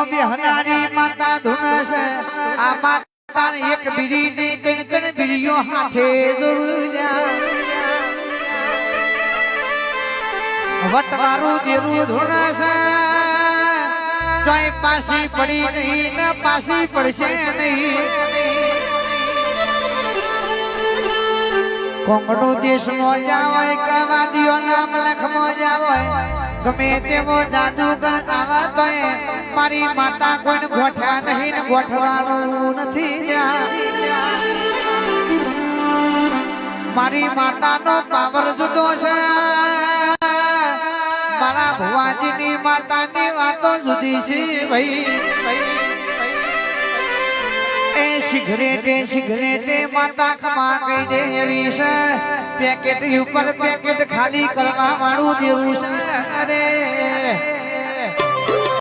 બિહારી માતા ધૂન છે આ માતા એક બીડી ની ત્રણ બીડીઓ હાથે વટવારું દેરું ધૂન છે ચોય પાસી પડી નહીં ને પાસી પડશે નહીં કોંગડો દેશ માં જાવાય કાવાદીઓ નામ લખ માં જાવાય ગમે તેવો જાદુગર આવા તો મારી માતા કોઈને ગોઠ્યા નહીં ને ગોઠવાનું નથી મારી માતાનો પાવર જુદો છે મારા ભુવાજીની માતાની વાતો જુદી છે ભાઈ સિગરેટે માતા ખમા ગઈ દે એવી છે પેકેટ ઉપર પેકેટ ખાલી કરવા વાળું દેવું છે અરે